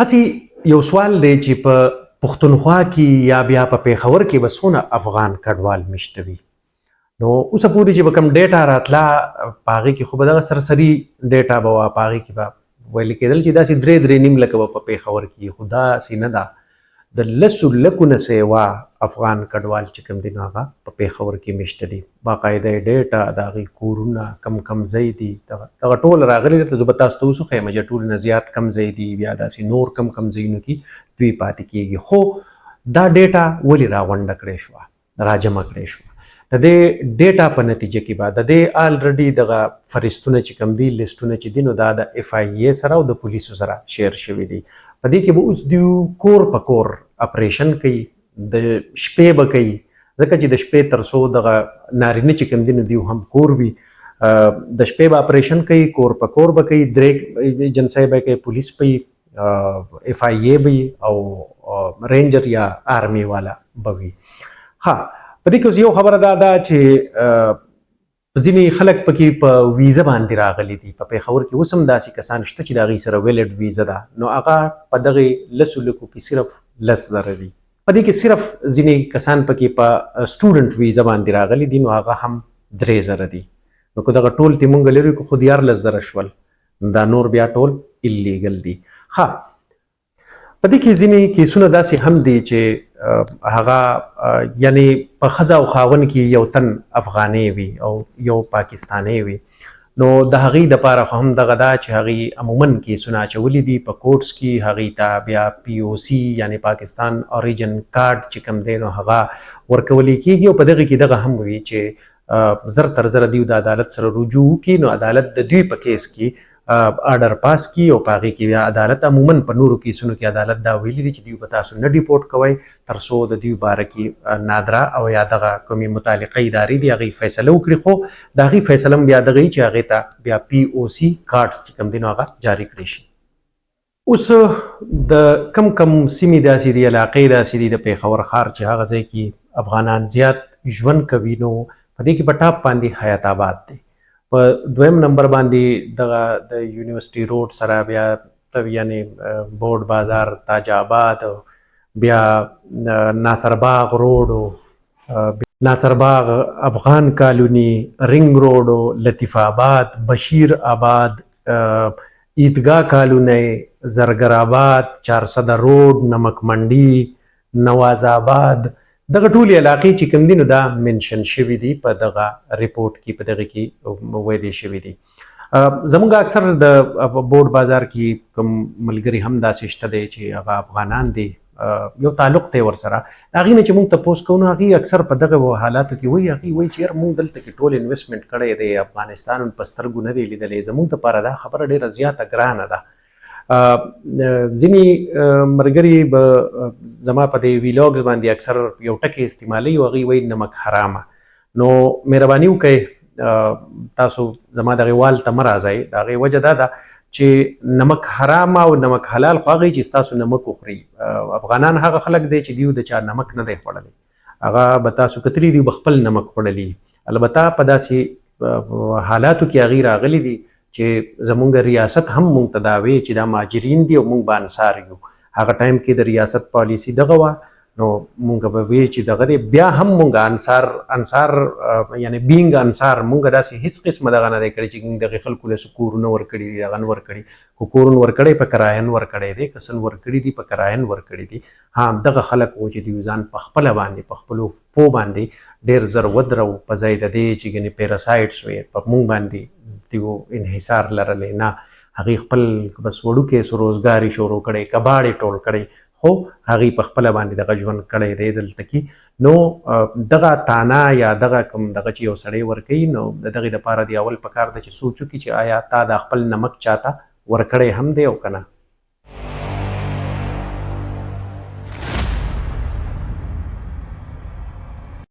هسې یو سوال دی چې په پښتونخوا کې یا بیا په پېښور کې به څونه افغان کډوال میشته وي. نو اوسه پورې چې به کوم ډیټا راتله په هغې کې خو به دغه سرسري ډیټا به وه، په هغې کې به ویل کېدل چې داسې 3.5 لکه به په پېښور کې، خو داسې نه ده. د 10 لکو نه سیوا افغان کډوال چې کوم دي نو هغه په پېښور کې میشته دي. باقاعده ډیټا د هغې کورونه کم ځای دي دغه ټول راغلي دلته. زه به تاسو ته اوس وښیم چې ټول نه زیات کم ځای دي، بیا داسې نور کم ځایونو کې دوی پاتې کېږي. خو دا ډیټا ولې راغونډه کړې شوه، راجمع کړې شوه؟ د دې ډیټا په نتیجه کې به د دې الریډي دغه فهرستونه چې کوم دي، لیسټونه چې دي، نو دا د FIA سره او د پولیسو سره شیر شوي دي. په دې کې به اوس دوی کور په کور اپریشن کوي، د شپې به کوي، ځکه چې د شپې تر څو دغه نارینه چې کوم دي نو دوی هم کور وي، د شپې به اپریشن کوي، کور په کور به کوي، درې ایجنسۍ به کوي، پولیس به وي، FIA به وي او رینجر یا آرمي والا به وي. ها، په دې کې اوس یو خبره دا ده چې ځینې خلک پکې په ویزه باندې راغلي دي. په پېښور کې اوس هم داسې کسان شته چې د هغوی سره ویلډ ویزه ده، نو هغه په دغې 10 لکو کې صرف 10,000 دي. په دې کې صرف ځینې کسان پکې په سټوډنټ ویزه باندې راغلي دي، نو هغه هم 3,000 دي. نو که دغه ټول تی مونږ لري که خو 14,000 شول، دا نور بیا ټول ایلیګل دي. ښه، په دې کې ځینې کیسونه داسې هم دي چې هغه یعنی په ښځه او خاوند کې یو تن افغانۍ وي او یو پاکستانی وي، نو د هغې دپاره خو هم دغه ده چې هغې عموماً کیسونه اچولي دي په کورټس کې. هغې ته بیا POC یعنی پاکستان اوریجن کارډ چې کوم دی نو هغه ورکولی کېږي، او په دغې کې دغه هم وي چې زر تر زره دوی د عدالت سره رجوع وکړي، نو عدالت د دوی په کیس کې آرډر پاس کی او په هغې کې بیا عدالت عموماً په نورو کیسونو کې عدالت دا ویلي دي چې دوی به تاسو نه ډیپورټ کوئ تر څو د دوی باره کې نادره او یا دغه کومې متعلقه ادارې دي هغې فیصله وکړي. خو د هغې فیصله هم بیا دغه چې هغې ته بیا POC کارډس چې کوم دي نو هغه جاري کړی شي. اوس د کم سیمې داسې دي، علاقې داسې دي د پېښور ښار چې هغه ځای کې افغانان زیات ژوند کوي، نو په دې کې په ټاپ باندې حیات آباد دی، په 2م نمبر باندې دغه د یونیورسټي روډ سره بیا یعنې بورډ بازار، تاج آباد، بیا ناصر باغ روډ، ناصر باغ، افغان کالوني، رنګ روډ، لطیف آباد، بشیر آباد، عیدګاه کالونی، زرګر آباد، 400 روډ، نمک منډي، نواز آباد، دغه ټولې علاقې چې کوم دي نو دا منشن شوي دي په دغه ریپورټ کې، په دغه کې ویلې شوي دي. زموږ اکثر د بورډ بازار کې کوم ملګري هم داسې شته دی چې هغه افغانان دي، یو تعلق دی ورسره. د هغې نه چې موږ تپوس کوو نو هغې اکثر په دغه حالاتو کې وایي، هغې وایي چې یار موږ دلته کې ټول انویسټمنټ کړی دی، افغانستان په سترګو نه دی لیدلی، زموږ دپاره دا خبره ډېره زیاته ګرانه ده. ځینې ملګري به زما په دې ویلاګز باندې اکثر یو ټکی استعمالوي او هغوی وایي نمک حرامه. نو مهرباني وکړئ تاسو زما دغې وال ته مه راځئ. د هغې وجه دا ده چې نمک حرامه او نمک حلال خو هغه چې ستاسو نمک وخوري. افغانان هغه خلک دی چې دوی د چا نمک نه دی خوړلی، هغه به تاسو کتلي دي به خپل نمک خوړلی. البته په داسې حالاتو کې هغې راغلي دي چې زمونږ ریاست هم مونږ ته دا وی چې دا مهاجرین دي او مونږ به انصار یو. هغه ټایم کې د ریاست پالیسي دغه وه، نو مونږ به وی چې دغه دی، بیا هم مونږ انصار یعنی بینګ انصار مونږ داسې هیڅ قسمه دغه نه دی کړی چې موږ دغې خلکو له کورونه ورکړي دي، دغه نه ورکړي، خو کورونه ورکړی په کرایه ورکړی دی، کسن ورکړي دي په کرایه ورکړي دي. ها، دغه خلک و چې دوی ځان په خپله باندې په خپلو پو باندې ډېر زر ودرو په ځای د دې چې ګنې پیراسایټس وي په مونږ باندې دیو انحصار لرلی، نه هغې خپل بس وړوکی سو روزګاري شروع کړی، کباړې ټول کړی، خو هغې په خپله باندې دغه ژوند کړی دی دلته کې. نو دغه تانا یا دغه کوم دغه چې یو سړی ورکوي، نو د دغې دپاره د اول پکار ده چې سوچ وکړي چې آیا تا دا خپل نمک چاته ورکړی هم دی او که نه.